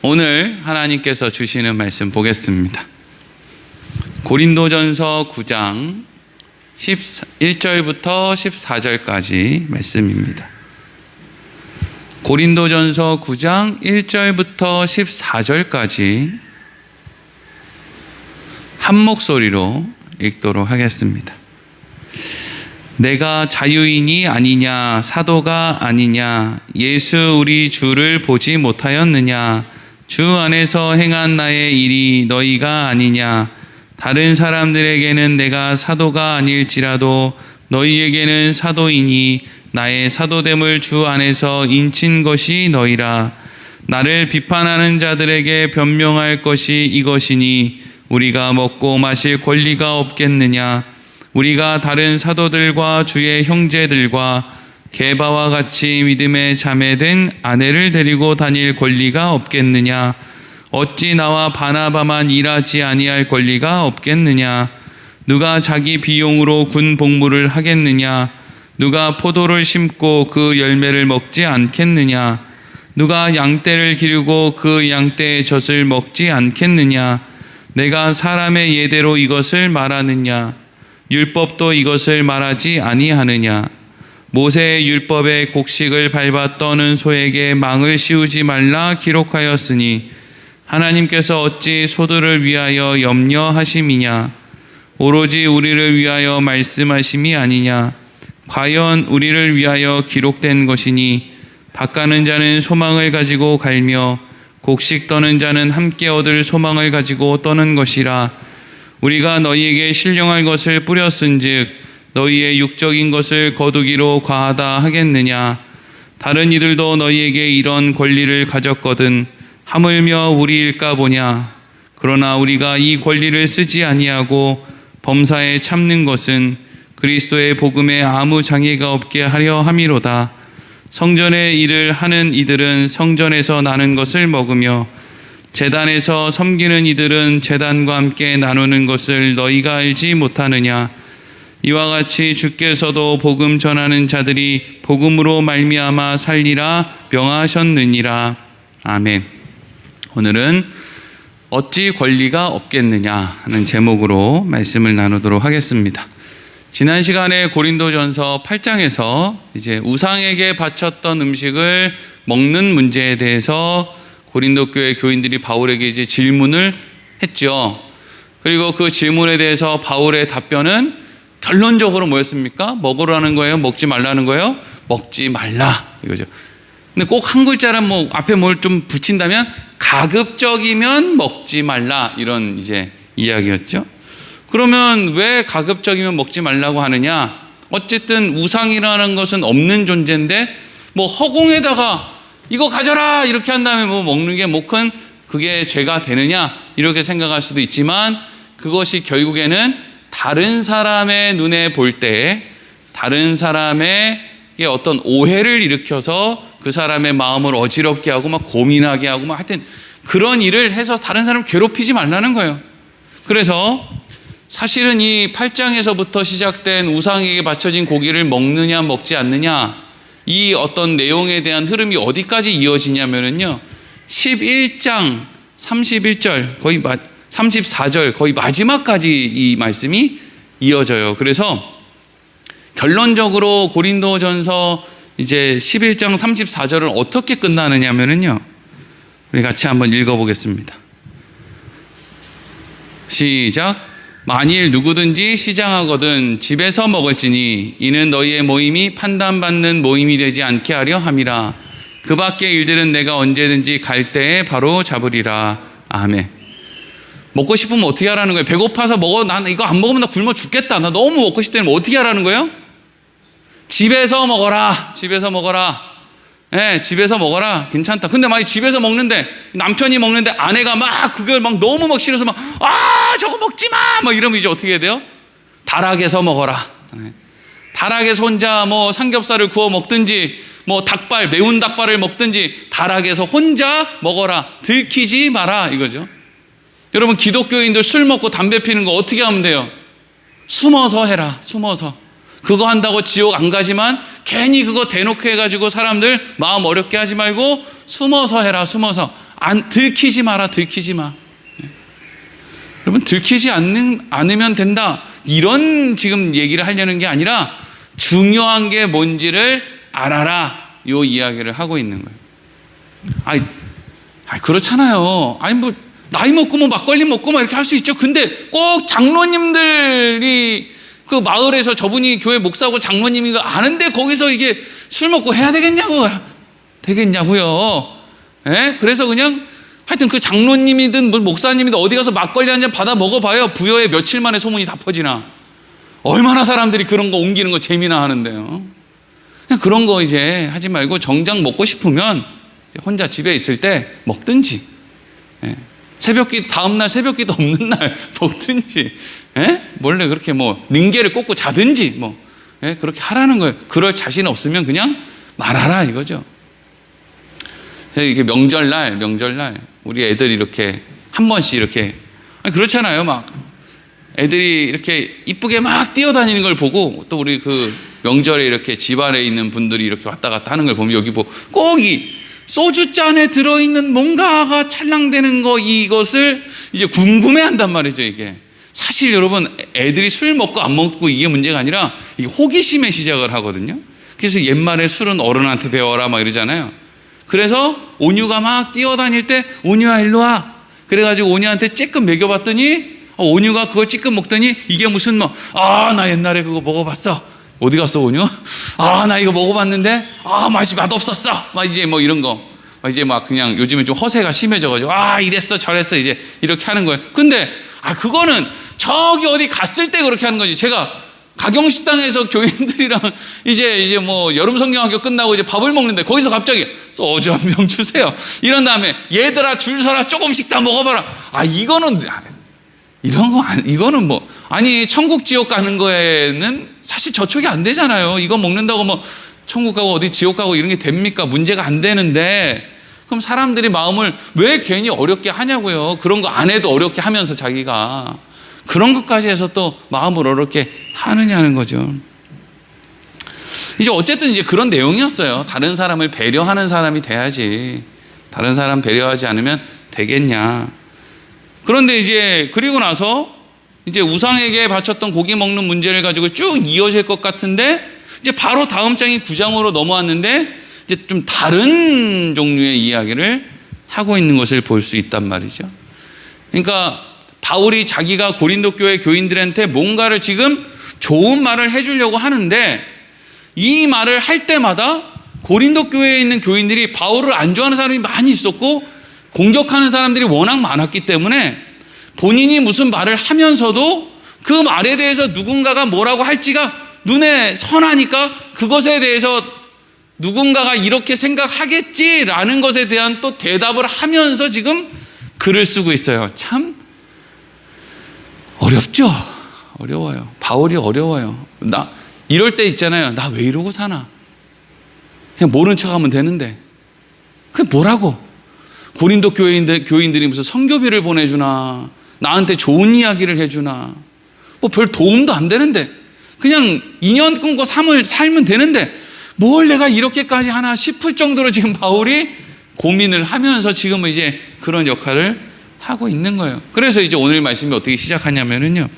오늘 하나님께서 주시는 말씀 보겠습니다. 고린도전서 9장 1절부터 14절까지 말씀입니다. 고린도전서 9장 1절부터 14절까지 한 목소리로 읽도록 하겠습니다. 내가 자유인이 아니냐, 사도가 아니냐, 예수 우리 주를 보지 못하였느냐, 주 안에서 행한 나의 일이 너희가 아니냐, 다른 사람들에게는 내가 사도가 아닐지라도 너희에게는 사도이니 나의 사도됨을 주 안에서 인친 것이 너희라. 나를 비판하는 자들에게 변명할 것이 이것이니 우리가 먹고 마실 권리가 없겠느냐. 우리가 다른 사도들과 주의 형제들과 게바와 같이 믿음의 자매된 아내를 데리고 다닐 권리가 없겠느냐. 어찌 나와 바나바만 일하지 아니할 권리가 없겠느냐. 누가 자기 비용으로 군 복무를 하겠느냐. 누가 포도를 심고 그 열매를 먹지 않겠느냐. 누가 양떼를 기르고 그 양떼의 젖을 먹지 않겠느냐. 내가 사람의 예대로 이것을 말하느냐. 율법도 이것을 말하지 아니하느냐. 모세의 율법의 곡식을 밟아 떠는 소에게 망을 씌우지 말라 기록하였으니 하나님께서 어찌 소들을 위하여 염려하심이냐. 오로지 우리를 위하여 말씀하심이 아니냐. 과연 우리를 위하여 기록된 것이니 밭가는 자는 소망을 가지고 갈며 곡식 떠는 자는 함께 얻을 소망을 가지고 떠는 것이라. 우리가 너희에게 신령할 것을 뿌렸은즉 너희의 육적인 것을 거두기로 과하다 하겠느냐. 다른 이들도 너희에게 이런 권리를 가졌거든 하물며 우리일까 보냐. 그러나 우리가 이 권리를 쓰지 아니하고 범사에 참는 것은 그리스도의 복음에 아무 장애가 없게 하려 함이로다. 성전의 일을 하는 이들은 성전에서 나는 것을 먹으며 제단에서 섬기는 이들은 제단과 함께 나누는 것을 너희가 알지 못하느냐. 이와 같이 주께서도 복음 전하는 자들이 복음으로 말미암아 살리라 명하셨느니라. 아멘. 오늘은 어찌 권리가 없겠느냐 하는 제목으로 말씀을 나누도록 하겠습니다. 지난 시간에 고린도전서 8장에서 이제 우상에게 바쳤던 음식을 먹는 문제에 대해서 고린도 교회 교인들이 바울에게 이제 질문을 했죠. 그리고 그 질문에 대해서 바울의 답변은 결론적으로 뭐였습니까? 먹으라는 거예요? 먹지 말라는 거예요? 먹지 말라 이거죠. 근데 꼭 한 글자를 뭐 앞에 뭘 좀 붙인다면 가급적이면 먹지 말라 이런 이제 이야기였죠. 그러면 왜 가급적이면 먹지 말라고 하느냐? 어쨌든 우상이라는 것은 없는 존재인데 뭐 허공에다가 이거 가져라 이렇게 한 다음에 뭐 먹는 게 뭐 큰 그게 죄가 되느냐 이렇게 생각할 수도 있지만 그것이 결국에는 다른 사람의 눈에 볼 때 다른 사람에게 어떤 오해를 일으켜서 그 사람의 마음을 어지럽게 하고 막 고민하게 하고 막 하여튼 그런 일을 해서 다른 사람을 괴롭히지 말라는 거예요. 그래서 사실은 이 8장에서부터 시작된 우상에게 바쳐진 고기를 먹느냐 먹지 않느냐 이 어떤 내용에 대한 흐름이 어디까지 이어지냐면요 11장 31절 거의 34절 거의 마지막까지 이 말씀이 이어져요. 그래서 결론적으로 고린도전서 이제 11장 34절은 어떻게 끝나느냐면요 우리 같이 한번 읽어보겠습니다. 시작. 만일 누구든지 시장하거든 집에서 먹을지니 이는 너희의 모임이 판단받는 모임이 되지 않게 하려 함이라. 그 밖의 일들은 내가 언제든지 갈 때에 바로 잡으리라. 아멘. 먹고 싶으면 어떻게 하라는 거예요? 배고파서 먹어. 난 이거 안 먹으면 나 굶어 죽겠다. 나 너무 먹고 싶다면 어떻게 하라는 거예요? 집에서 먹어라. 집에서 먹어라. 네, 집에서 먹어라. 괜찮다. 근데 만약 집에서 먹는데 남편이 먹는데 아내가 막 그걸 막 너무 막 싫어서 막 저거 먹지 마. 막 이러면 이제 어떻게 해야 돼요? 다락에서 먹어라. 네. 다락에서 혼자 뭐 삼겹살을 구워 먹든지 뭐 닭발, 매운 닭발을 먹든지 다락에서 혼자 먹어라. 들키지 마라 이거죠. 여러분 기독교인들 술 먹고 담배 피는 거 어떻게 하면 돼요? 숨어서 해라. 숨어서. 그거 한다고 지옥 안 가지만 괜히 그거 대놓고 해가지고 사람들 마음 어렵게 하지 말고 숨어서 해라. 숨어서. 들키지 마라, 들키지 마. 여러분, 들키지 않으면 된다. 이런 지금 얘기를 하려는 게 아니라 중요한 게 뭔지를 알아라. 요 이야기를 하고 있는 거예요. 그렇잖아요. 뭐 나이 먹고 뭐 막걸리 먹고 막 이렇게 할 수 있죠. 근데 꼭 장로님들이 그 마을에서 저분이 교회 목사고 장로님인 거 아는데 거기서 이게 술 먹고 해야 되겠냐고요. 예? 그래서 그냥 하여튼 그 장로님이든 목사님이든 어디 가서 막걸리 한 잔 받아 먹어봐요. 부여에 며칠 만에 소문이 다 퍼지나. 얼마나 사람들이 그런 거 옮기는 거 재미나 하는데요. 그냥 그런 거 이제 하지 말고 정작 먹고 싶으면 혼자 집에 있을 때 먹든지, 새벽기 다음날 새벽기도 없는 날 먹든지, 몰래 그렇게 뭐 링게를 꽂고 자든지 그렇게 하라는 거예요. 그럴 자신 없으면 그냥 말하라 이거죠. 이게 명절날 우리 애들이 이렇게 한 번씩 이렇게 그렇잖아요. 막 애들이 이렇게 이쁘게 막 뛰어다니는 걸 보고 또 우리 그 명절에 이렇게 집안에 있는 분들이 이렇게 왔다 갔다 하는 걸 보면 여기 꼭 이 소주잔에 들어있는 뭔가가 찰랑대는 거 이것을 이제 궁금해한단 말이죠. 이게 사실 여러분 애들이 술 먹고 안 먹고 이게 문제가 아니라 이게 호기심에 시작을 하거든요. 그래서 옛말에 술은 어른한테 배워라 막 이러잖아요. 그래서 온유가 막 뛰어다닐 때 온유야 일로 와. 그래가지고 온유한테 쬐끔 먹여봤더니 온유가 그걸 찌끔 먹더니 이게 무슨 나 옛날에 그거 먹어봤어. 어디 갔어 온유? 나 이거 먹어봤는데 맛없었어. 막 이제 이런 거. 이제 막 그냥 요즘에 좀 허세가 심해져가지고 이랬어 저랬어 이제 이렇게 하는 거예요. 근데 그거는 저기 어디 갔을 때 그렇게 하는 거지. 제가 가경식당에서 교인들이랑 이제 뭐 여름 성경학교 끝나고 이제 밥을 먹는데 거기서 갑자기 소주 한 병 주세요. 이런 다음에 얘들아 줄 서라 조금씩 다 먹어봐라. 이거는 천국 지옥 가는 거에는 사실 저촉이 안 되잖아요. 이거 먹는다고 천국 가고 어디 지옥 가고 이런 게 됩니까? 문제가 안 되는데 그럼 사람들이 마음을 왜 괜히 어렵게 하냐고요. 그런 거 안 해도 어렵게 하면서 자기가 그런 것까지 해서 또 마음을 어렵게 하느냐는 거죠. 이제 어쨌든 이제 그런 내용이었어요. 다른 사람을 배려하는 사람이 돼야지. 다른 사람 배려하지 않으면 되겠냐. 그런데 이제 그리고 나서 이제 우상에게 바쳤던 고기 먹는 문제를 가지고 쭉 이어질 것 같은데 이제 바로 다음 장이 9장으로 넘어왔는데 이제 좀 다른 종류의 이야기를 하고 있는 것을 볼 수 있단 말이죠. 그러니까 바울이 자기가 고린도 교회 교인들한테 뭔가를 지금 좋은 말을 해주려고 하는데 이 말을 할 때마다 고린도 교회에 있는 교인들이 바울을 안 좋아하는 사람이 많이 있었고 공격하는 사람들이 워낙 많았기 때문에 본인이 무슨 말을 하면서도 그 말에 대해서 누군가가 뭐라고 할지가 눈에 선하니까 그것에 대해서 누군가가 이렇게 생각하겠지라는 것에 대한 또 대답을 하면서 지금 글을 쓰고 있어요. 참 어렵죠? 어려워요. 바울이 어려워요. 이럴 때 있잖아요. 나 왜 이러고 사나? 그냥 모른 척하면 되는데 그게 뭐라고? 고린도 교인들이 무슨 선교비를 보내주나? 나한테 좋은 이야기를 해주나? 별 도움도 안 되는데 그냥 인연 끊고 살면 되는데 뭘 내가 이렇게까지 하나 싶을 정도로 지금 바울이 고민을 하면서 지금은 이제 그런 역할을 하고 있는 거예요. 그래서 이제 오늘 말씀이 어떻게 시작하냐면요.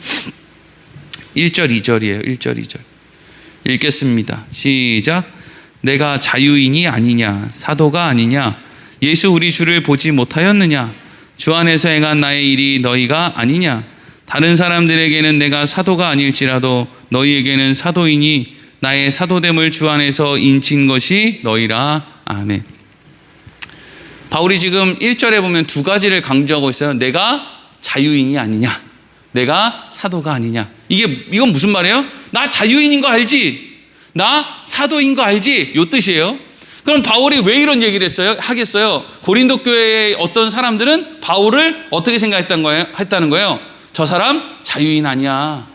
1절 2절이에요. 1절 2절. 읽겠습니다. 시작. 내가 자유인이 아니냐? 사도가 아니냐? 예수 우리 주를 보지 못하였느냐? 주 안에서 행한 나의 일이 너희가 아니냐? 다른 사람들에게는 내가 사도가 아닐지라도 너희에게는 사도이니 나의 사도됨을 주 안에서 인친 것이 너희라. 아멘. 바울이 지금 1절에 보면 두 가지를 강조하고 있어요. 내가 자유인이 아니냐? 내가 사도가 아니냐? 이건 무슨 말이에요? 나 자유인인 거 알지? 나 사도인 거 알지? 요 뜻이에요. 그럼 바울이 왜 이런 얘기를 하겠어요? 고린도 교회의 어떤 사람들은 바울을 어떻게 했다는 거예요? 저 사람 자유인 아니야.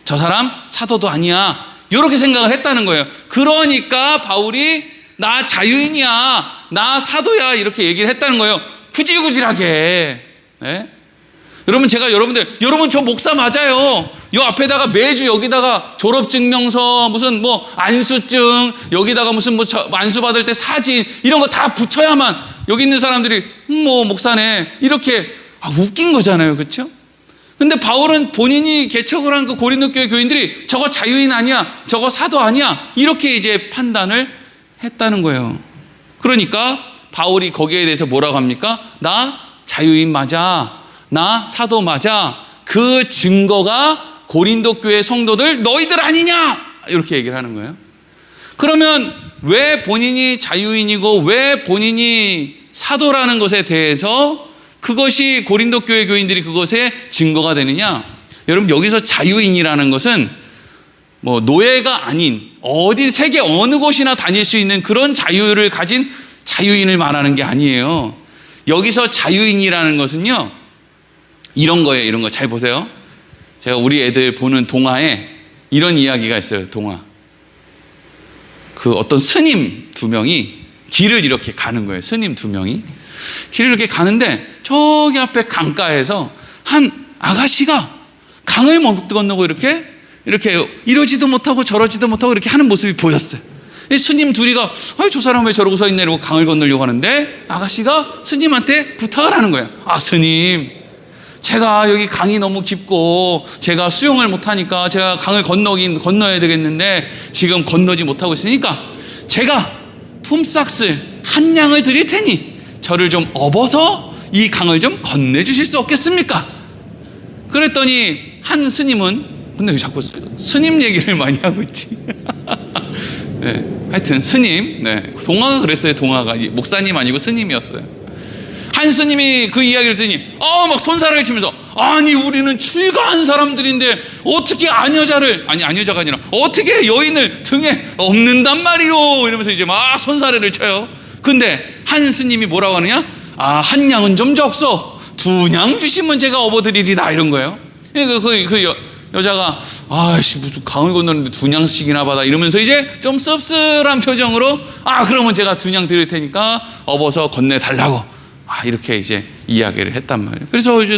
저 사람 사도도 아니야. 이렇게 생각을 했다는 거예요. 그러니까 바울이 나 자유인이야. 나 사도야. 이렇게 얘기를 했다는 거예요. 구질구질하게. 네? 여러분, 제가 여러분 저 목사 맞아요. 요 앞에다가 매주 여기다가 졸업증명서, 무슨 뭐 안수증, 여기다가 무슨 뭐 안수 받을 때 사진, 이런 거 다 붙여야만 여기 있는 사람들이 뭐 목사네, 이렇게 웃긴 거잖아요. 그렇죠? 근데 바울은 본인이 개척을 한 그 고린도 교회 교인들이 저거 자유인 아니야, 저거 사도 아니야, 이렇게 이제 판단을 했다는 거예요. 그러니까 바울이 거기에 대해서 뭐라고 합니까? 나 자유인 맞아, 나 사도 맞아. 그 증거가 고린도 교회 성도들 너희들 아니냐, 이렇게 얘기를 하는 거예요. 그러면 왜 본인이 자유인이고 왜 본인이 사도라는 것에 대해서 그것이 고린도 교회 교인들이 그것의 증거가 되느냐? 여러분, 여기서 자유인이라는 것은 뭐 노예가 아닌 어디 세계 어느 곳이나 다닐 수 있는 그런 자유를 가진 자유인을 말하는 게 아니에요. 여기서 자유인이라는 것은요, 이런 거예요. 이런 거 잘 보세요. 제가 우리 애들 보는 동화에 이런 이야기가 있어요. 동화. 그 어떤 스님 두 명이 길을 이렇게 가는 거예요. 스님 두 명이 길을 이렇게 가는데 저기 앞에 강가에서 한 아가씨가 강을 못 건너고 이렇게 이러지도 못하고 저러지도 못하고 이렇게 하는 모습이 보였어요. 스님 둘이가 저 사람 왜 저러고 서 있네 이러고 강을 건너려고 하는데 아가씨가 스님한테 부탁을 하는 거예요. 스님, 제가 여기 강이 너무 깊고 제가 수영을 못하니까 제가 강을 건너야 되겠는데 지금 건너지 못하고 있으니까 제가 품삯을 한 양을 드릴 테니 저를 좀 업어서 이 강을 좀 건네주실 수 없겠습니까? 그랬더니 한 스님은, 근데 왜 자꾸 스님 얘기를 많이 하고 있지? 네, 하여튼 스님, 동화가 그랬어요. 동화가 목사님 아니고 스님이었어요. 한 스님이 그 이야기를 듣더니 막 손사래를 치면서, 아니 우리는 출가한 사람들인데 어떻게 아녀자가 아니라 어떻게 여인을 등에 업는단 말이오, 이러면서 이제 막 손사래를 쳐요. 근데 한 스님이 뭐라고 하느냐? 한 양은 좀 적소, 2냥 주시면 제가 업어드리리다, 이런 거예요. 여자가 무슨 강을 건너는데 2냥씩이나 받아, 이러면서 이제 좀 씁쓸한 표정으로 그러면 제가 2냥 드릴 테니까 업어서 건네달라고 이렇게 이제 이야기를 했단 말이에요. 그래서 이제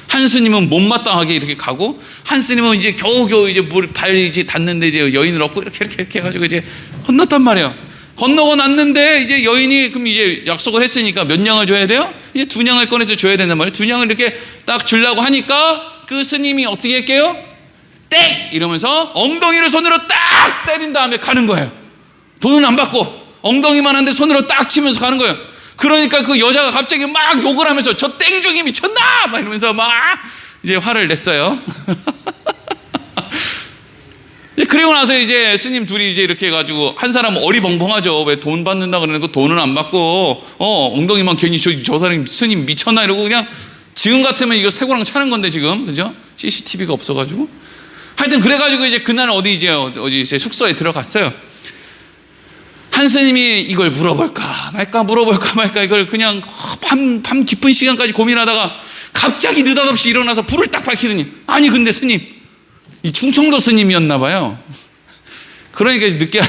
한 스님은 못마땅하게 이렇게 가고, 한 스님은 이제 겨우겨우 이제 발이 이제 닿는데 이제 여인을 업고 이렇게 해가지고 이제 건넜단 말이에요. 건너고 났는데 이제 여인이 그럼 이제 약속을 했으니까 몇 냥을 줘야 돼요? 이제 2냥을 꺼내서 줘야 된단 말이에요. 2냥을 이렇게 딱 주려고 하니까 그 스님이 어떻게 할게요? 땡! 이러면서 엉덩이를 손으로 딱 때린 다음에 가는 거예요. 돈은 안 받고 엉덩이만 한데 손으로 딱 치면서 가는 거예요. 그러니까 그 여자가 갑자기 막 욕을 하면서 저 땡중이 미쳤나? 막 이러면서 막 이제 화를 냈어요. 그리고 나서 이제 스님 둘이 이제 이렇게 해가지고, 한 사람은 어리벙벙하죠. 왜 돈 받는다 그러는데 돈은 안 받고 엉덩이만 괜히 저 사람이 스님 미쳤나 이러고, 그냥 지금 같으면 이거 새고랑 차는 건데 지금, 그죠? CCTV가 없어가지고. 하여튼 그래가지고 이제 그날 어디 이제 숙소에 들어갔어요. 한 스님이 이걸 물어볼까 말까 이걸 그냥 밤 깊은 시간까지 고민하다가 갑자기 느닷없이 일어나서 불을 딱 밝히더니, 근데 스님, 이 충청도 스님이었나 봐요. 그러니까 늦게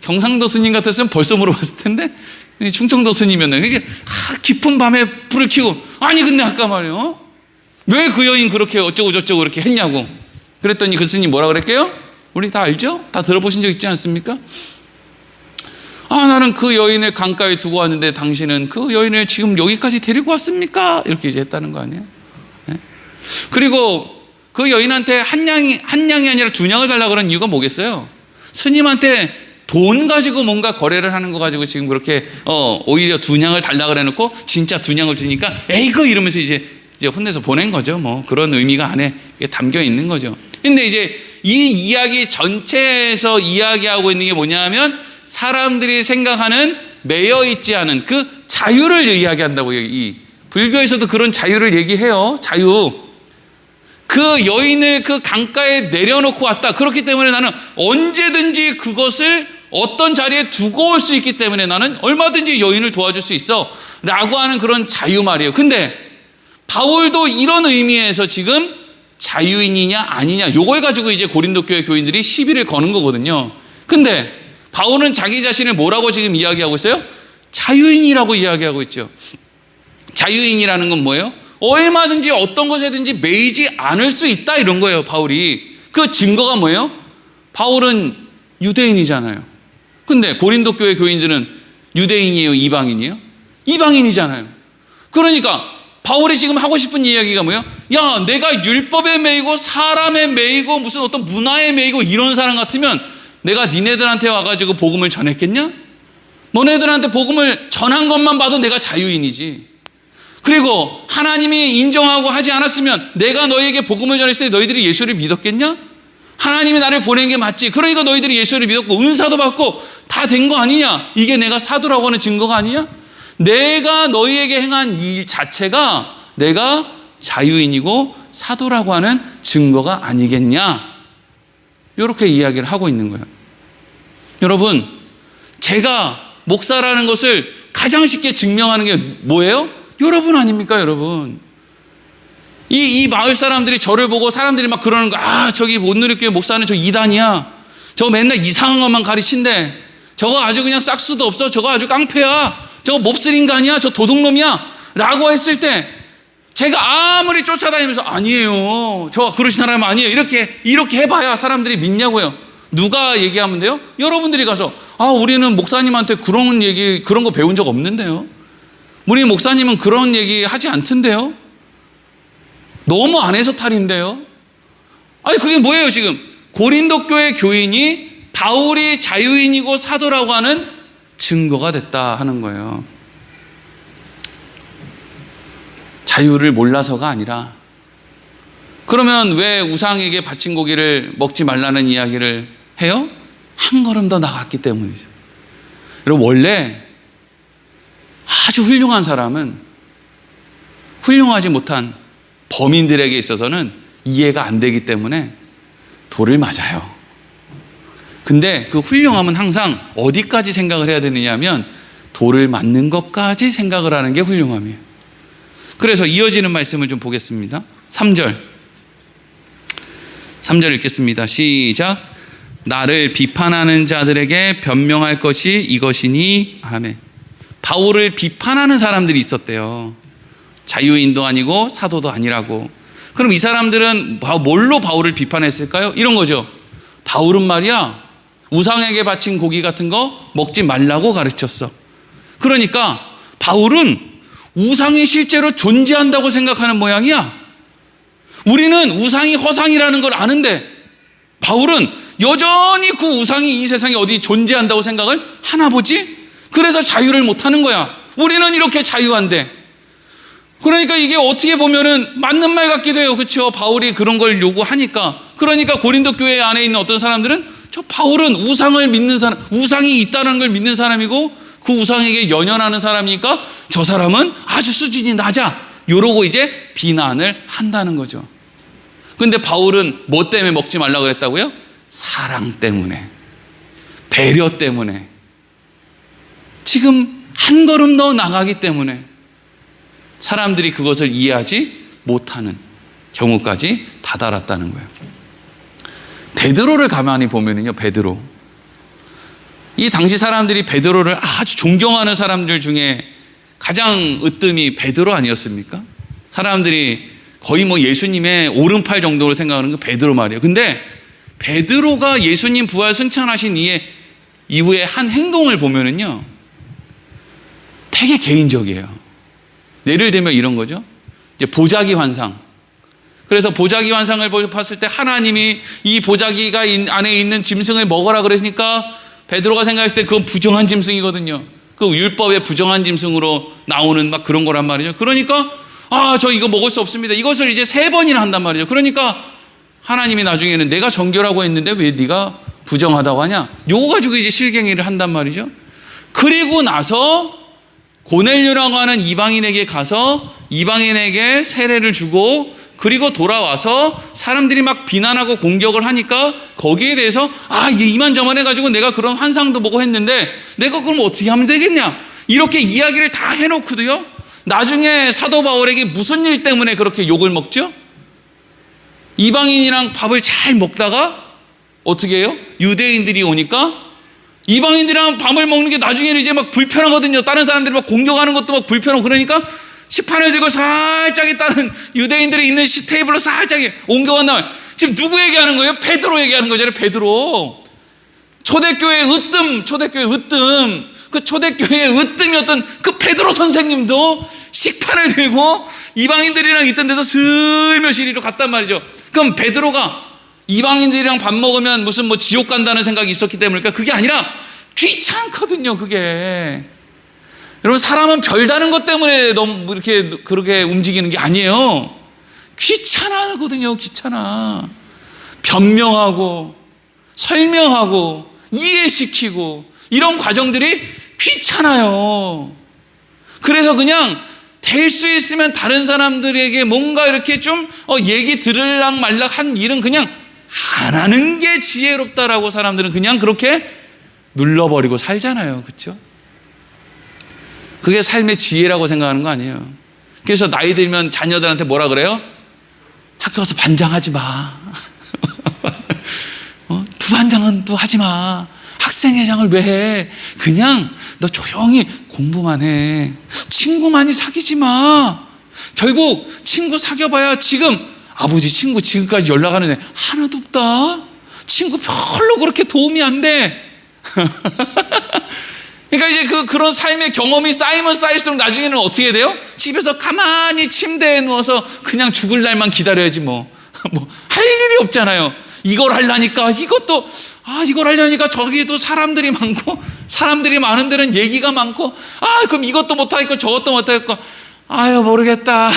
경상도 스님 같았으면 벌써 물어봤을 텐데 충청도 스님이었나. 이게 깊은 밤에 불을 켜고, 근데 아까 말이요, 왜 그 여인 그렇게 어쩌고 저쩌고 그렇게 했냐고. 그랬더니 그 스님 뭐라 그랬게요? 우리 다 알죠? 다 들어보신 적 있지 않습니까? 나는 그 여인을 강가에 두고 왔는데 당신은 그 여인을 지금 여기까지 데리고 왔습니까? 이렇게 이제 했다는 거 아니에요? 네? 그리고 그 여인한테 한 냥이 아니라 2냥을 달라고 그런 이유가 뭐겠어요? 스님한테 돈 가지고 뭔가 거래를 하는 거 가지고 지금 그렇게 오히려 2냥을 달라고 해놓고 진짜 2냥을 주니까 에이그 이러면서 이제 혼내서 보낸 거죠. 뭐 그런 의미가 안에 담겨 있는 거죠. 근데 이제 이 이야기 전체에서 이야기하고 있는 게 뭐냐면, 사람들이 생각하는 매여 있지 않은 그 자유를 이야기한다고요. 이 불교에서도 그런 자유를 얘기해요. 자유. 그 여인을 그 강가에 내려놓고 왔다. 그렇기 때문에 나는 언제든지 그것을 어떤 자리에 두고 올 수 있기 때문에 나는 얼마든지 여인을 도와줄 수 있어 라고 하는 그런 자유 말이에요. 근데 바울도 이런 의미에서 지금 자유인이냐 아니냐, 요걸 가지고 이제 고린도 교회 교인들이 시비를 거는 거거든요. 근데 바울은 자기 자신을 뭐라고 지금 이야기하고 있어요? 자유인이라고 이야기하고 있죠. 자유인이라는 건 뭐예요? 얼마든지 어떤 것에든지 매이지 않을 수 있다 이런 거예요, 바울이. 그 증거가 뭐예요? 바울은 유대인이잖아요. 근데 고린도 교회 교인들은 유대인이에요, 이방인이에요? 이방인이잖아요. 그러니까 바울이 지금 하고 싶은 이야기가 뭐예요? 야, 내가 율법에 매이고 사람에 매이고 무슨 어떤 문화에 매이고 이런 사람 같으면 내가 니네들한테 와가지고 복음을 전했겠냐? 너네들한테 복음을 전한 것만 봐도 내가 자유인이지. 그리고 하나님이 인정하고 하지 않았으면 내가 너희에게 복음을 전했을 때 너희들이 예수를 믿었겠냐? 하나님이 나를 보낸 게 맞지. 그러니까 너희들이 예수를 믿었고 은사도 받고 다 된 거 아니냐? 이게 내가 사도라고 하는 증거가 아니냐? 내가 너희에게 행한 일 자체가 내가 자유인이고 사도라고 하는 증거가 아니겠냐? 이렇게 이야기를 하고 있는 거예요. 여러분, 제가 목사라는 것을 가장 쉽게 증명하는 게 뭐예요? 여러분 아닙니까, 여러분? 이 마을 사람들이 저를 보고 사람들이 막 그러는 거, 아, 저기 온누리교회 목사는 저 이단이야. 저 맨날 이상한 것만 가르친대. 저거 아주 그냥 싹수도 없어. 저거 아주 깡패야. 저거 몹쓸 인간이야. 저 도둑놈이야. 라고 했을 때 제가 아무리 쫓아다니면서 아니에요. 저 그러신 사람 아니에요. 이렇게 해봐야 사람들이 믿냐고요. 누가 얘기하면 돼요? 여러분들이 가서 우리는 목사님한테 그런 거 배운 적 없는데요. 우리 목사님은 그런 얘기 하지 않던데요. 너무 안 해서 탈인데요. 아니 그게 뭐예요 지금? 고린도 교회 교인이 바울이 자유인이고 사도라고 하는 증거가 됐다 하는 거예요. 자유를 몰라서가 아니라, 그러면 왜 우상에게 바친 고기를 먹지 말라는 이야기를 해요? 한 걸음 더 나갔기 때문이죠. 여러분, 원래 아주 훌륭한 사람은 훌륭하지 못한 범인들에게 있어서는 이해가 안 되기 때문에 돌을 맞아요. 근데 그 훌륭함은 항상 어디까지 생각을 해야 되느냐 하면 돌을 맞는 것까지 생각을 하는 게 훌륭함이에요. 그래서 이어지는 말씀을 좀 보겠습니다. 3절 읽겠습니다. 시작. 나를 비판하는 자들에게 변명할 것이 이것이니. 아멘. 바울을 비판하는 사람들이 있었대요. 자유인도 아니고 사도도 아니라고. 그럼 이 사람들은 뭘로 바울을 비판했을까요? 이런 거죠. 바울은 말이야, 우상에게 바친 고기 같은 거 먹지 말라고 가르쳤어. 그러니까 바울은 우상이 실제로 존재한다고 생각하는 모양이야. 우리는 우상이 허상이라는 걸 아는데 바울은 여전히 그 우상이 이 세상에 어디 존재한다고 생각을 하나 보지? 그래서 자유를 못하는 거야. 우리는 이렇게 자유한데. 그러니까 이게 어떻게 보면은 맞는 말 같기도 해요. 그렇죠? 바울이 그런 걸 요구하니까. 그러니까 고린도 교회 안에 있는 어떤 사람들은 저 바울은 우상을 믿는 사람, 우상이 있다는 걸 믿는 사람이고 그 우상에게 연연하는 사람이니까 저 사람은 아주 수준이 낮아. 이러고 이제 비난을 한다는 거죠. 근데 바울은 뭐 때문에 먹지 말라고 그랬다고요? 사랑 때문에, 배려 때문에, 지금 한 걸음 더 나가기 때문에 사람들이 그것을 이해하지 못하는 경우까지 다다랐다는 거예요. 베드로를 가만히 보면은요, 베드로. 이 당시 사람들이 베드로를 아주 존경하는 사람들 중에 가장 으뜸이 베드로 아니었습니까? 사람들이 거의 뭐 예수님의 오른팔 정도로 생각하는 건 베드로 말이에요. 근데 베드로가 예수님 부활 승천하신 이후에 한 행동을 보면은요, 되게 개인적이에요. 예를 들면 이런 거죠. 이제 보자기 환상. 그래서 보자기 환상을 봤을 때 하나님이 이 보자기가 안에 있는 짐승을 먹어라 그러니까 베드로가 생각했을 때 그건 부정한 짐승이거든요. 그 율법의 부정한 짐승으로 나오는 막 그런 거란 말이죠. 그러니까 저 이거 먹을 수 없습니다. 이것을 이제 3번이나 한단 말이죠. 그러니까 하나님이 나중에는 내가 정결하고 했는데 왜 네가 부정하다고 하냐? 요거 가지고 이제 실갱이를 한단 말이죠. 그리고 나서 고넬료라고 하는 이방인에게 가서 이방인에게 세례를 주고 그리고 돌아와서 사람들이 막 비난하고 공격을 하니까 거기에 대해서 이게 이만저만 해가지고 내가 그런 환상도 보고 했는데 내가 그럼 어떻게 하면 되겠냐? 이렇게 이야기를 다 해놓고도요, 나중에 사도 바울에게 무슨 일 때문에 그렇게 욕을 먹죠? 이방인이랑 밥을 잘 먹다가 어떻게 해요? 유대인들이 오니까 이방인들이랑 밥을 먹는 게 나중에는 이제 막 불편하거든요. 다른 사람들이 막 공격하는 것도 막 불편하고 그러니까 식판을 들고 살짝 있다는 유대인들이 있는 테이블로 살짝 옮겨간다면 지금 누구 얘기하는 거예요? 베드로 얘기하는 거잖아요. 베드로. 초대교회의 으뜸, 그 초대교회의 으뜸이었던 그 베드로 선생님도 식판을 들고 이방인들이랑 있던 데도 슬며시 이리로 갔단 말이죠. 그럼 베드로가 이방인들이랑 밥 먹으면 무슨 뭐 지옥 간다는 생각이 있었기 때문일까? 그게 아니라 귀찮거든요, 그게. 여러분, 사람은 별다른 것 때문에 너무 이렇게 그렇게 움직이는 게 아니에요. 귀찮아거든요, 귀찮아. 변명하고, 설명하고, 이해시키고, 이런 과정들이 귀찮아요. 그래서 그냥 될 수 있으면 다른 사람들에게 뭔가 이렇게 좀 얘기 들을락 말락 한 일은 그냥 안 하는 게 지혜롭다라고 사람들은 그냥 그렇게 눌러버리고 살잖아요. 그렇죠? 그게 삶의 지혜라고 생각하는 거 아니에요. 그래서 나이 들면 자녀들한테 뭐라 그래요? 학교 가서 반장하지 마. 부반장은 또 하지 마. 학생회장을 왜 해? 그냥 너 조용히 공부만 해. 친구 많이 사귀지 마. 결국 친구 사귀어봐야 지금 아버지 친구 지금까지 연락하는 애 하나도 없다. 친구 별로 그렇게 도움이 안 돼. 그러니까 이제 그런 삶의 경험이 쌓이면 쌓일수록 나중에는 어떻게 돼요? 집에서 가만히 침대에 누워서 그냥 죽을 날만 기다려야지 뭐 할 일이 없잖아요. 이걸 하려니까 이걸 하려니까 저기도 사람들이 많고, 사람들이 많은 데는 얘기가 많고, 그럼 이것도 못하겠고 저것도 못하겠고, 모르겠다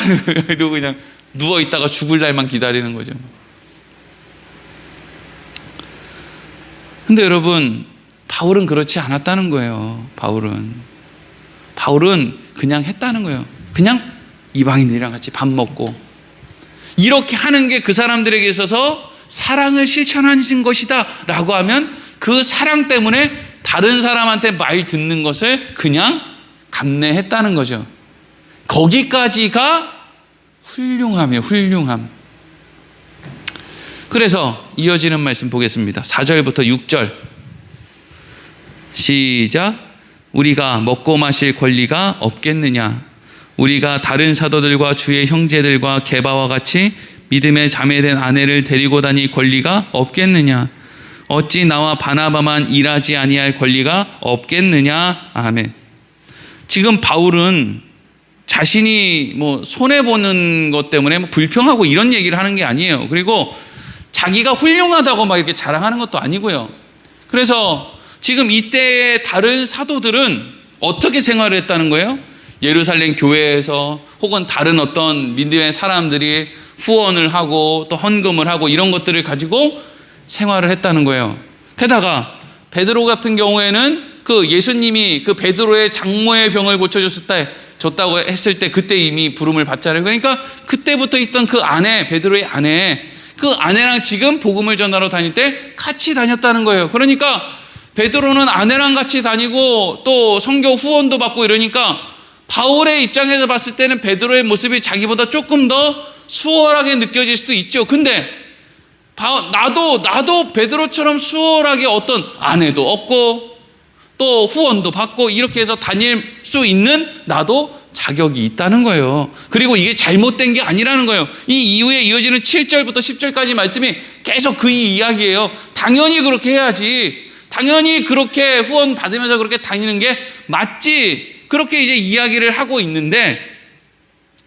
이러고 그냥 누워있다가 죽을 날만 기다리는 거죠. 근데 여러분, 바울은 그렇지 않았다는 거예요. 바울은 그냥 했다는 거예요. 그냥 이방인들이랑 같이 밥 먹고, 이렇게 하는 게 그 사람들에게 있어서 사랑을 실천하신 것이다 라고 하면 그 사랑 때문에 다른 사람한테 말 듣는 것을 그냥 감내했다는 거죠. 거기까지가 훌륭함이에요. 훌륭함. 그래서 이어지는 말씀 보겠습니다. 4절부터 6절 시작. 우리가 먹고 마실 권리가 없겠느냐? 우리가 다른 사도들과 주의 형제들과 게바와 같이 믿음의 자매된 아내를 데리고 다닐 권리가 없겠느냐? 어찌 나와 바나바만 일하지 아니할 권리가 없겠느냐? 아멘. 지금 바울은 자신이 손해보는 것 때문에 불평하고 이런 얘기를 하는 게 아니에요. 그리고 자기가 훌륭하다고 막 이렇게 자랑하는 것도 아니고요. 그래서 지금 이때의 다른 사도들은 어떻게 생활을 했다는 거예요? 예루살렘 교회에서 혹은 다른 어떤 믿음의 사람들이 후원을 하고 또 헌금을 하고 이런 것들을 가지고 생활을 했다는 거예요. 게다가 베드로 같은 경우에는 그 예수님이 그 베드로의 장모의 병을 고쳐줬다고 했을 때 그때 이미 부름을 받잖아요. 그러니까 그때부터 있던 그 아내, 베드로의 아내, 그 아내랑 지금 복음을 전하러 다닐 때 같이 다녔다는 거예요. 그러니까 베드로는 아내랑 같이 다니고 또 성교 후원도 받고 이러니까 바울의 입장에서 봤을 때는 베드로의 모습이 자기보다 조금 더 수월하게 느껴질 수도 있죠. 근데 나도 베드로처럼 수월하게 어떤 아내도 얻고 또 후원도 받고 이렇게 해서 다닐 수 있는 나도 자격이 있다는 거예요. 그리고 이게 잘못된 게 아니라는 거예요. 이 이후에 이어지는 7절부터 10절까지 말씀이 계속 그 이야기예요. 당연히 그렇게 해야지. 당연히 그렇게 후원 받으면서 그렇게 다니는 게 맞지. 그렇게 이제 이야기를 하고 있는데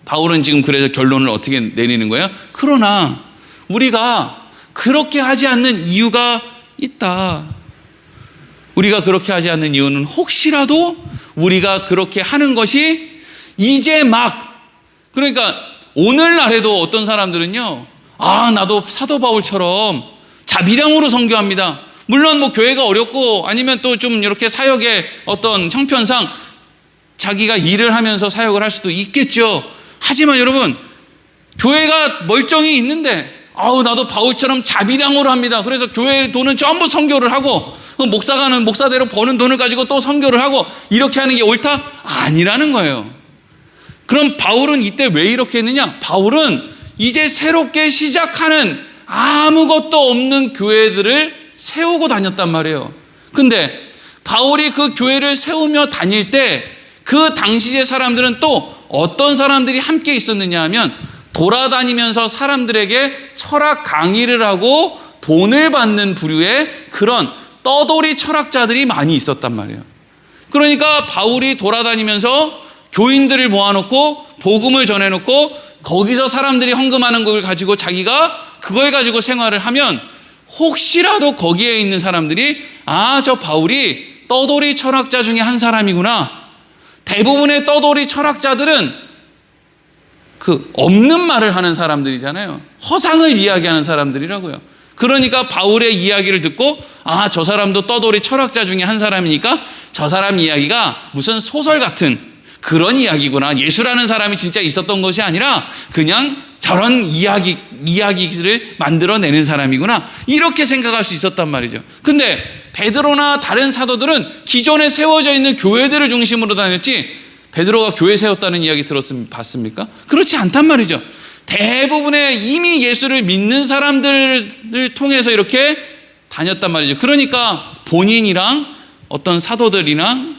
바울은 지금 그래서 결론을 어떻게 내리는 거예요? 그러나 우리가 그렇게 하지 않는 이유가 있다. 우리가 그렇게 하지 않는 이유는 혹시라도 우리가 그렇게 하는 것이 이제 그러니까 오늘날에도 어떤 사람들은요, 나도 사도 바울처럼 자비량으로 선교합니다. 물론 교회가 어렵고 아니면 또 좀 이렇게 사역의 어떤 형편상 자기가 일을 하면서 사역을 할 수도 있겠죠. 하지만 여러분, 교회가 멀쩡히 있는데 나도 바울처럼 자비량으로 합니다. 그래서 교회 돈은 전부 선교를 하고 목사가는 목사대로 버는 돈을 가지고 또 선교를 하고 이렇게 하는 게 옳다? 아니라는 거예요. 그럼 바울은 이때 왜 이렇게 했느냐? 바울은 이제 새롭게 시작하는 아무것도 없는 교회들을 세우고 다녔단 말이에요. 근데 바울이 그 교회를 세우며 다닐 때 그 당시의 사람들은 또 어떤 사람들이 함께 있었느냐 하면 돌아다니면서 사람들에게 철학 강의를 하고 돈을 받는 부류의 그런 떠돌이 철학자들이 많이 있었단 말이에요. 그러니까 바울이 돌아다니면서 교인들을 모아놓고 복음을 전해놓고 거기서 사람들이 헌금하는 걸 가지고 자기가 그걸 가지고 생활을 하면 혹시라도 거기에 있는 사람들이 저 바울이 떠돌이 철학자 중에 한 사람이구나. 대부분의 떠돌이 철학자들은 그 없는 말을 하는 사람들이잖아요. 허상을 이야기하는 사람들이라고요. 그러니까 바울의 이야기를 듣고 저 사람도 떠돌이 철학자 중에 한 사람이니까 저 사람 이야기가 무슨 소설 같은 그런 이야기구나. 예수라는 사람이 진짜 있었던 것이 아니라 그냥 저런 이야기를 만들어내는 사람이구나. 이렇게 생각할 수 있었단 말이죠. 근데 베드로나 다른 사도들은 기존에 세워져 있는 교회들을 중심으로 다녔지 베드로가 교회 세웠다는 이야기 봤습니까? 그렇지 않단 말이죠. 대부분의 이미 예수를 믿는 사람들을 통해서 이렇게 다녔단 말이죠. 그러니까 본인이랑 어떤 사도들이랑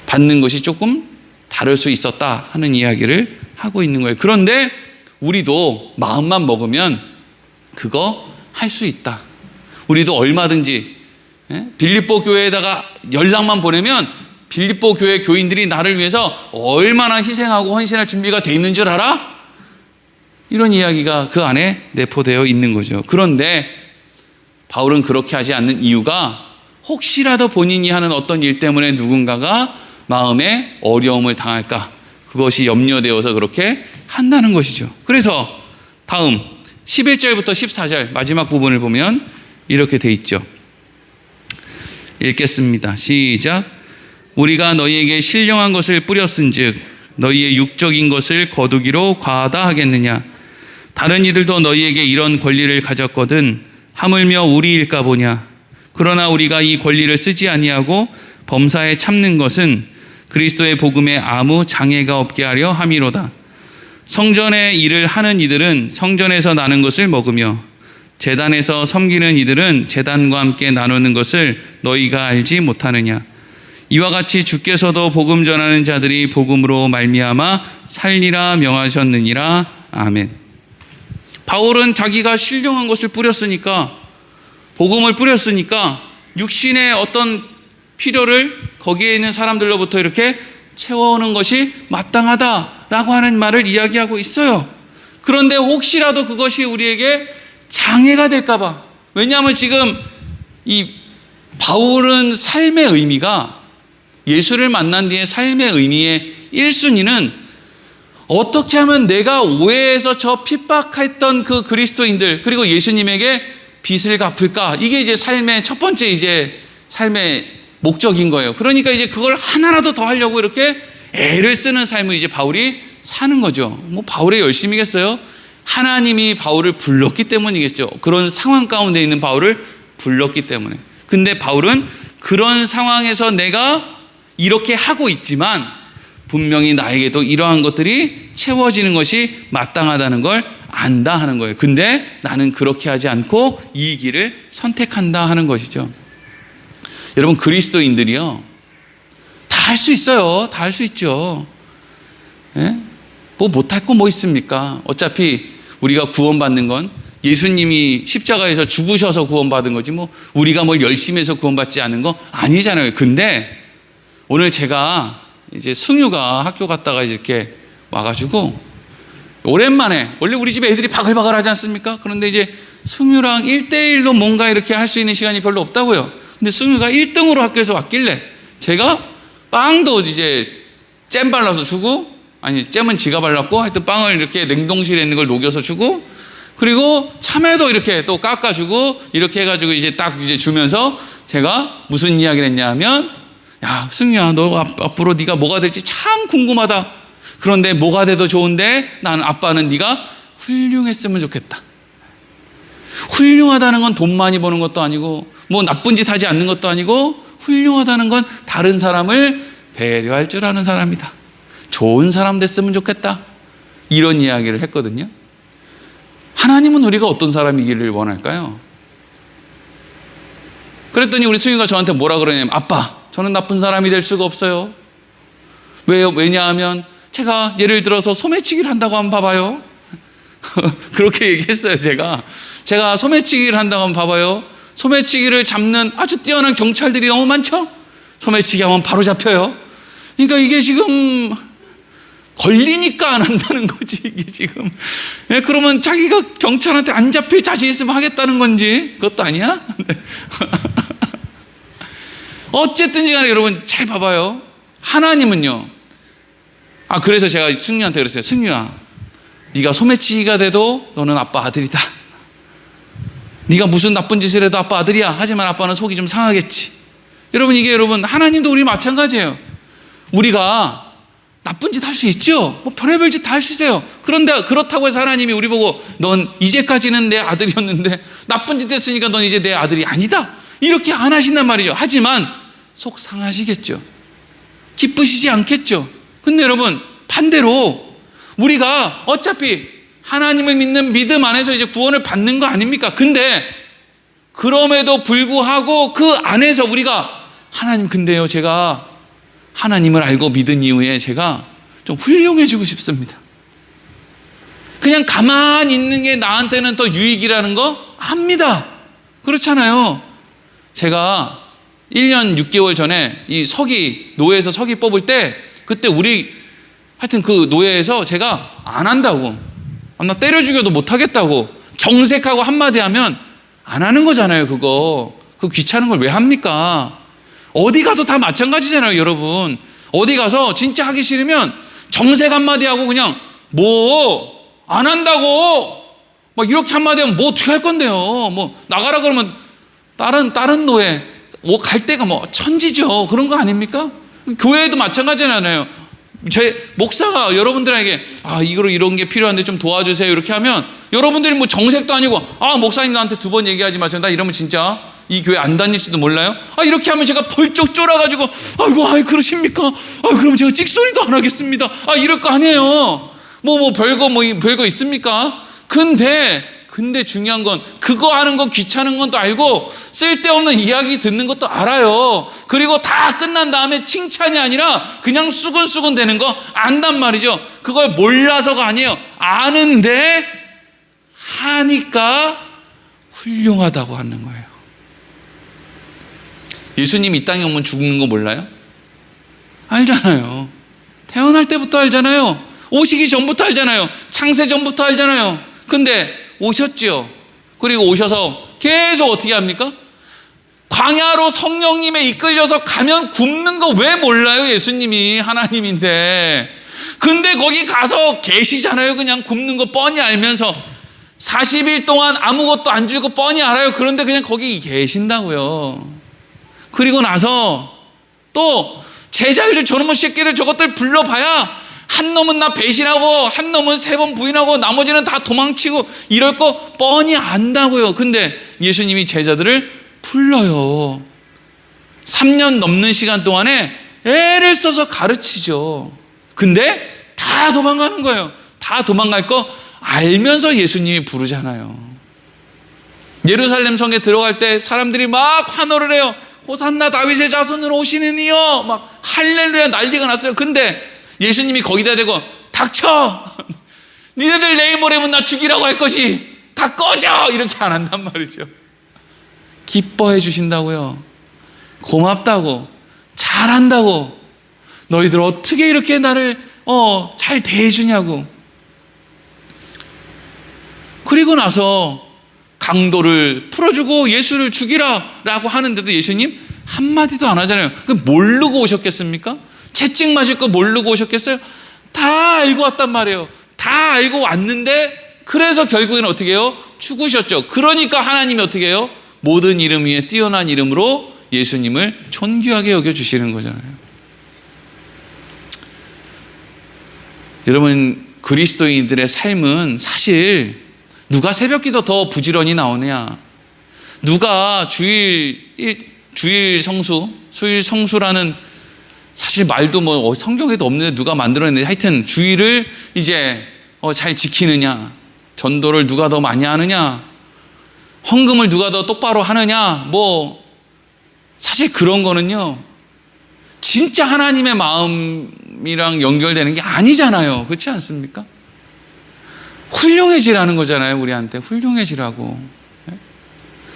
받는 것이 조금 다를 수 있었다 하는 이야기를 하고 있는 거예요. 그런데 우리도 마음만 먹으면 그거 할 수 있다. 우리도 얼마든지 빌립보 교회에다가 연락만 보내면 빌립보 교회 교인들이 나를 위해서 얼마나 희생하고 헌신할 준비가 돼 있는 줄 알아? 이런 이야기가 그 안에 내포되어 있는 거죠. 그런데 바울은 그렇게 하지 않는 이유가 혹시라도 본인이 하는 어떤 일 때문에 누군가가 마음에 어려움을 당할까, 그것이 염려되어서 그렇게 한다는 것이죠. 그래서 다음 11절부터 14절 마지막 부분을 보면 이렇게 돼 있죠. 읽겠습니다. 시작. 우리가 너희에게 신령한 것을 뿌렸은즉 너희의 육적인 것을 거두기로 과하다 하겠느냐. 다른 이들도 너희에게 이런 권리를 가졌거든 하물며 우리일까 보냐. 그러나 우리가 이 권리를 쓰지 아니하고 범사에 참는 것은 그리스도의 복음에 아무 장애가 없게 하려 함이로다. 성전의 일을 하는 이들은 성전에서 나는 것을 먹으며 제단에서 섬기는 이들은 제단과 함께 나누는 것을 너희가 알지 못하느냐. 이와 같이 주께서도 복음 전하는 자들이 복음으로 말미암아 살리라 명하셨느니라. 아멘. 바울은 자기가 신령한 것을 뿌렸으니까, 복음을 뿌렸으니까 육신의 어떤 필요를 거기에 있는 사람들로부터 이렇게 채워오는 것이 마땅하다라고 하는 말을 이야기하고 있어요. 그런데 혹시라도 그것이 우리에게 장애가 될까 봐. 왜냐하면 지금 이 바울은 삶의 의미가, 예수를 만난 뒤에 삶의 의미의 1순위는 어떻게 하면 내가 오해해서 저 핍박했던 그 그리스도인들 그리고 예수님에게 빚을 갚을까, 이게 이제 삶의 첫 번째 이제 삶의 목적인 거예요. 그러니까 이제 그걸 하나라도 더 하려고 이렇게 애를 쓰는 삶을 이제 바울이 사는 거죠. 뭐 바울의 열심이겠어요? 하나님이 바울을 불렀기 때문이겠죠. 그런 상황 가운데 있는 바울을 불렀기 때문에. 근데 바울은 그런 상황에서 내가 이렇게 하고 있지만 분명히 나에게도 이러한 것들이 채워지는 것이 마땅하다는 걸 안다 하는 거예요. 근데 나는 그렇게 하지 않고 이 길을 선택한다 하는 것이죠. 여러분, 그리스도인들이요, 다 할 수 있어요. 다 할 수 있죠. 예? 뭐 못할 거 뭐 있습니까? 어차피 우리가 구원받는 건 예수님이 십자가에서 죽으셔서 구원받은 거지 뭐 우리가 뭘 열심히 해서 구원받지 않은 거 아니잖아요. 근데 오늘 제가 이제 승유가 학교 갔다가 이렇게 와가지고 오랜만에, 원래 우리 집에 애들이 바글바글 하지 않습니까? 그런데 이제 승유랑 1대1로 뭔가 이렇게 할 수 있는 시간이 별로 없다고요. 근데 승유가 1등으로 학교에서 왔길래 제가 빵도 이제 잼 발라서 주고, 아니 잼은 지가 발랐고 하여튼 빵을 이렇게 냉동실에 있는 걸 녹여서 주고, 그리고 참외도 이렇게 또 깎아주고 이렇게 해가지고 이제 딱 이제 주면서 제가 무슨 이야기를 했냐 하면, 야 승유야, 너 앞으로 네가 뭐가 될지 참 궁금하다. 그런데 뭐가 돼도 좋은데 나는 아빠는 네가 훌륭했으면 좋겠다. 훌륭하다는 건 돈 많이 버는 것도 아니고 뭐 나쁜 짓 하지 않는 것도 아니고, 훌륭하다는 건 다른 사람을 배려할 줄 아는 사람이다. 좋은 사람 됐으면 좋겠다. 이런 이야기를 했거든요. 하나님은 우리가 어떤 사람이기를 원할까요? 그랬더니 우리 승희가 저한테 뭐라 그러냐면, 아빠, 저는 나쁜 사람이 될 수가 없어요. 왜요? 왜냐하면 제가 예를 들어서 소매치기를 한다고 한번 봐봐요. 그렇게 얘기했어요. 제가 소매치기를 한다고 한번 봐봐요. 소매치기를 잡는 아주 뛰어난 경찰들이 너무 많죠. 소매치기 하면 바로 잡혀요. 그러니까 이게 지금 걸리니까 안 한다는 거지, 이게 지금. 예, 그러면 자기가 경찰한테 안 잡힐 자신 있으면 하겠다는 건지, 그것도 아니야? 어쨌든지 간에 여러분 잘 봐봐요. 하나님은요. 그래서 제가 승유한테 그랬어요. 승유야, 네가 소매치기가 돼도 너는 아빠 아들이다. 네가 무슨 나쁜 짓을 해도 아빠 아들이야. 하지만 아빠는 속이 좀 상하겠지. 여러분 하나님도 우리 마찬가지예요. 우리가 나쁜 짓 할 수 있죠. 별의별 짓 다 할 수 있어요. 그런데 그렇다고 해서 하나님이 우리 보고 넌 이제까지는 내 아들이었는데 나쁜 짓 했으니까 넌 이제 내 아들이 아니다, 이렇게 안 하신단 말이죠. 하지만 속 상하시겠죠. 기쁘시지 않겠죠. 근데 여러분 반대로 우리가 어차피 하나님을 믿는 믿음 안에서 이제 구원을 받는 거 아닙니까? 근데 그럼에도 불구하고 그 안에서 우리가 하나님, 근데요, 제가 하나님을 알고 믿은 이후에 제가 좀 훌륭해지고 싶습니다. 그냥 가만히 있는 게 나한테는 더 유익이라는 거 압니다. 그렇잖아요. 제가 1년 6개월 전에 이 노예에서 서기 뽑을 때, 그때 하여튼 그 노예에서 제가 안 한다고, 나 때려 죽여도 못 하겠다고 정색하고 한마디 하면 안 하는 거잖아요. 그 귀찮은 걸 왜 합니까? 어디 가도 다 마찬가지잖아요, 여러분. 어디 가서 진짜 하기 싫으면 정색 한마디 하고 그냥 뭐 안 한다고 막 이렇게 한마디 하면 뭐 어떻게 할 건데요. 뭐 나가라 그러면 다른 노예 갈 데가 뭐 천지죠. 그런 거 아닙니까? 교회도 마찬가지잖아요. 제 목사가 여러분들에게 이런 게 필요한데 좀 도와주세요 이렇게 하면 여러분들이 뭐 정색도 아니고 목사님 나한테 2번 얘기하지 마세요. 나 이러면 진짜 이 교회 안 다닐지도 몰라요. 이렇게 하면 제가 벌쩍 쫄아가지고 그러십니까? 그럼 제가 찍소리도 안 하겠습니다. 이럴 거 아니에요. 별거 있습니까? 근데 중요한 건 그거 하는 거 귀찮은 건 또 알고 쓸데없는 이야기 듣는 것도 알아요. 그리고 다 끝난 다음에 칭찬이 아니라 그냥 수근수근 되는 거 안단 말이죠. 그걸 몰라서가 아니에요. 아는데 하니까 훌륭하다고 하는 거예요. 예수님 이 땅에 오면 죽는 거 몰라요? 알잖아요. 태어날 때부터 알잖아요. 오시기 전부터 알잖아요. 창세 전부터 알잖아요. 근데 오셨죠. 그리고 오셔서 계속 어떻게 합니까? 광야로 성령님에 이끌려서 가면 굶는 거 왜 몰라요? 예수님이 하나님인데. 근데 거기 가서 계시잖아요. 그냥 굶는 거 뻔히 알면서 40일 동안 아무것도 안 주고 뻔히 알아요. 그런데 그냥 거기 계신다고요. 그리고 나서 또 제자들, 저놈의 새끼들 저것들 불러봐야 한 놈은 나 배신하고 한 놈은 3번 부인하고 나머지는 다 도망치고 이럴 거 뻔히 안다고요. 근데 예수님이 제자들을 불러요. 3년 넘는 시간 동안에 애를 써서 가르치죠. 근데 다 도망가는 거예요. 다 도망갈 거 알면서 예수님이 부르잖아요. 예루살렘 성에 들어갈 때 사람들이 막 환호를 해요. 호산나 다윗의 자손으로 오시는 이여, 막 할렐루야 난리가 났어요. 근데 예수님이 거기다 대고 닥쳐, 니네들 내일 모레면 나 죽이라고 할 거지, 다 꺼져, 이렇게 안 한단 말이죠. 기뻐해 주신다고요. 고맙다고, 잘한다고, 너희들 어떻게 이렇게 나를 잘 대해주냐고. 그리고 나서 강도를 풀어주고 예수를 죽이라 라고 하는데도 예수님 한마디도 안 하잖아요. 모르고 오셨겠습니까? 채찍 맞을 거 모르고 오셨겠어요? 다 알고 왔단 말이에요. 다 알고 왔는데 그래서 결국에는 어떻게 해요? 죽으셨죠. 그러니까 하나님이 어떻게 해요? 모든 이름 위에 뛰어난 이름으로 예수님을 존귀하게 여겨주시는 거잖아요. 여러분, 그리스도인들의 삶은 사실 누가 새벽기도 더 부지런히 나오느냐, 누가 주일 성수, 수일 성수라는 사실 말도 뭐 성경에도 없는데 누가 만들어냈는데 하여튼 주일을 이제 잘 지키느냐, 전도를 누가 더 많이 하느냐, 헌금을 누가 더 똑바로 하느냐, 뭐 사실 그런 거는요 진짜 하나님의 마음이랑 연결되는 게 아니잖아요. 그렇지 않습니까? 훌륭해지라는 거잖아요. 우리한테 훌륭해지라고.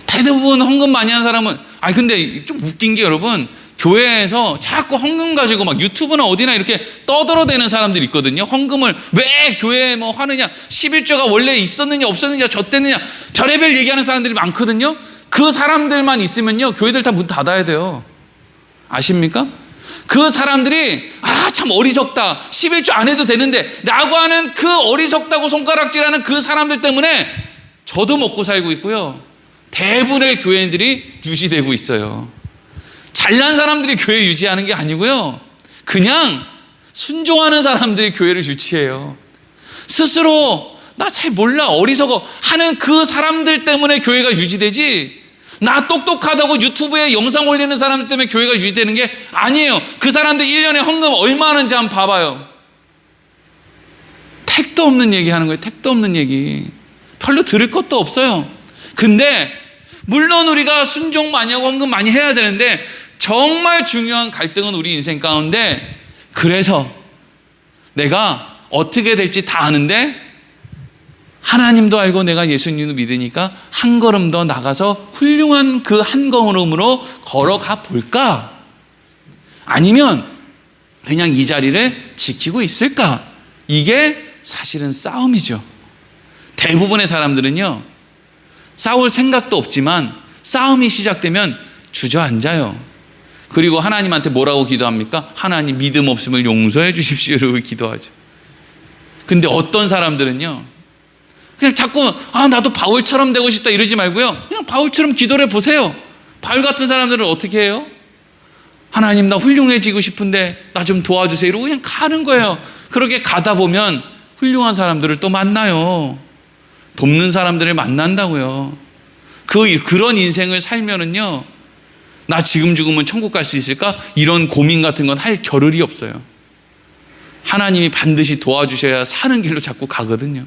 대부분 헌금 많이 하는 사람은, 근데 좀 웃긴 게 여러분, 교회에서 자꾸 헌금 가지고 막 유튜브나 어디나 이렇게 떠들어대는 사람들이 있거든요. 헌금을 왜 교회에 뭐 하느냐, 11조가 원래 있었느냐 없었느냐 졌댔느냐 별의별 얘기하는 사람들이 많거든요. 그 사람들만 있으면요, 교회들 다 문 닫아야 돼요. 아십니까? 그 사람들이 참 어리석다, 11조 안 해도 되는데 라고 하는 그 어리석다고 손가락질하는 그 사람들 때문에 저도 먹고 살고 있고요, 대부분의 교회인들이 유지되고 있어요. 잘난 사람들이 교회 유지하는 게 아니고요, 그냥 순종하는 사람들이 교회를 유치해요. 스스로 나 잘 몰라, 어리석어 하는 그 사람들 때문에 교회가 유지되지, 나 똑똑하다고 유튜브에 영상 올리는 사람들 때문에 교회가 유지되는 게 아니에요. 그 사람들 1년에 헌금 얼마 하는지 한번 봐봐요. 택도 없는 얘기 하는 거예요. 택도 없는 얘기. 별로 들을 것도 없어요. 근데 물론 우리가 순종 많이 하고 헌금 많이 해야 되는데, 정말 중요한 갈등은 우리 인생 가운데, 그래서 내가 어떻게 될지 다 아는데 하나님도 알고 내가 예수님도 믿으니까 한 걸음 더 나가서 훌륭한 그 한 걸음으로 걸어가 볼까? 아니면 그냥 이 자리를 지키고 있을까? 이게 사실은 싸움이죠. 대부분의 사람들은요, 싸울 생각도 없지만 싸움이 시작되면 주저앉아요. 그리고 하나님한테 뭐라고 기도합니까? 하나님, 믿음 없음을 용서해 주십시오 이러고 기도하죠. 근데 어떤 사람들은요, 그냥 자꾸 나도 바울처럼 되고 싶다 이러지 말고요, 그냥 바울처럼 기도를 해보세요. 바울 같은 사람들은 어떻게 해요? 하나님, 나 훌륭해지고 싶은데 나 좀 도와주세요 이러고 그냥 가는 거예요. 그렇게 가다 보면 훌륭한 사람들을 또 만나요. 돕는 사람들을 만난다고요. 그런 인생을 살면은요, 나 지금 죽으면 천국 갈 수 있을까? 이런 고민 같은 건 할 겨를이 없어요. 하나님이 반드시 도와주셔야 사는 길로 자꾸 가거든요.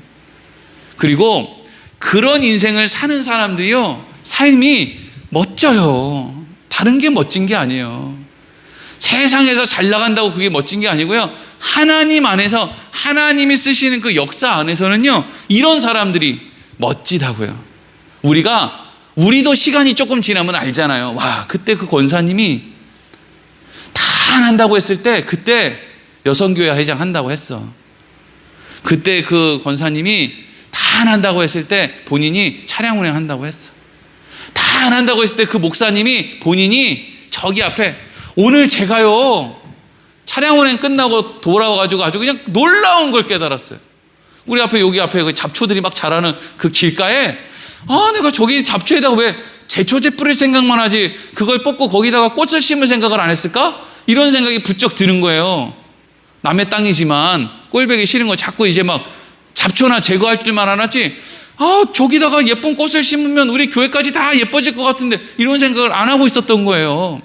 그리고 그런 인생을 사는 사람들이요, 삶이 멋져요. 다른 게 멋진 게 아니에요. 세상에서 잘 나간다고 그게 멋진 게 아니고요, 하나님 안에서 하나님이 쓰시는 그 역사 안에서는요, 이런 사람들이 멋지다고요. 우리도 시간이 조금 지나면 알잖아요. 와, 그때 그 권사님이 다 안 한다고 했을 때, 그때 여성교회 회장 한다고 했어. 그때 그 권사님이 다 안 한다고 했을 때 본인이 차량 운행한다고 했어. 다 안 한다고 했을 때 그 목사님이 본인이 저기 앞에, 오늘 제가요 차량 운행 끝나고 돌아와가지고 아주 그냥 놀라운 걸 깨달았어요. 우리 앞에, 여기 앞에 그 잡초들이 막 자라는 그 길가에, 내가 저기 잡초에다가 왜 제초제 뿌릴 생각만 하지 그걸 뽑고 거기다가 꽃을 심을 생각을 안 했을까? 이런 생각이 부쩍 드는 거예요. 남의 땅이지만 꼴보기 싫은 거 자꾸 이제 막 잡초나 제거할 줄만 알았지, 저기다가 예쁜 꽃을 심으면 우리 교회까지 다 예뻐질 것 같은데, 이런 생각을 안 하고 있었던 거예요.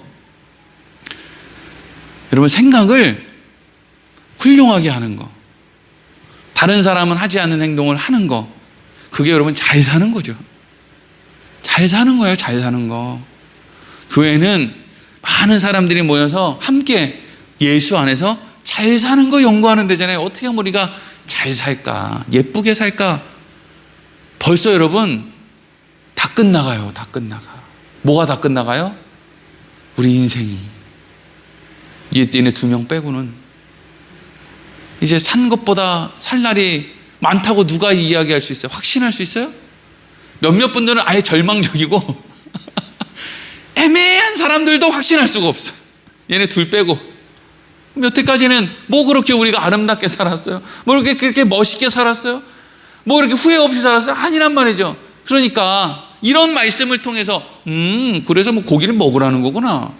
여러분, 생각을 훌륭하게 하는 거, 다른 사람은 하지 않는 행동을 하는 거, 그게 여러분 잘 사는 거죠. 잘 사는 거예요. 잘 사는 거. 교회는 많은 사람들이 모여서 함께 예수 안에서 잘 사는 거 연구하는 데잖아요. 어떻게 하면 우리가 잘 살까, 예쁘게 살까. 벌써 여러분 다 끝나가요. 다 끝나가. 뭐가 다 끝나가요? 우리 인생이. 얘네 2명 빼고는 이제 산 것보다 살 날이 많다고 누가 이야기할 수 있어요? 확신할 수 있어요? 몇몇 분들은 아예 절망적이고 애매한 사람들도 확신할 수가 없어요. 얘네 2 빼고. 여태까지는 뭐 그렇게 우리가 아름답게 살았어요? 뭐 그렇게 멋있게 살았어요? 뭐 그렇게 후회 없이 살았어요? 아니란 말이죠. 그러니까 이런 말씀을 통해서 그래서 뭐 고기를 먹으라는 거구나.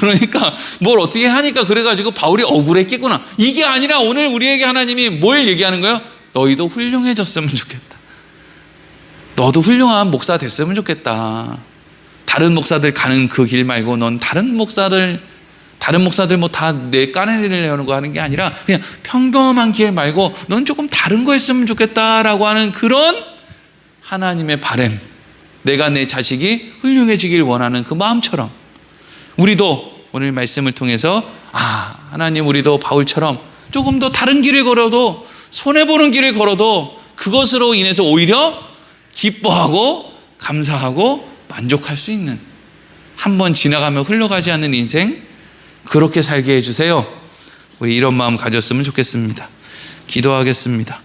그러니까 뭘 어떻게 하니까 그래가지고 바울이 억울했겠구나. 이게 아니라 오늘 우리에게 하나님이 뭘 얘기하는 거예요? 너희도 훌륭해졌으면 좋겠다. 너도 훌륭한 목사 됐으면 좋겠다. 다른 목사들 가는 그 길 말고 넌 다른 목사들 뭐 다 내 까내리려고 하는 게 아니라 그냥 평범한 길 말고 넌 조금 다른 거 했으면 좋겠다라고 하는 그런 하나님의 바람, 내가 내 자식이 훌륭해지길 원하는 그 마음처럼 우리도 오늘 말씀을 통해서 하나님, 우리도 바울처럼 조금 더 다른 길을 걸어도, 손해보는 길을 걸어도 그것으로 인해서 오히려 기뻐하고 감사하고 만족할 수 있는, 한번 지나가며 흘러가지 않는 인생, 그렇게 살게 해주세요. 우리 이런 마음 가졌으면 좋겠습니다. 기도하겠습니다.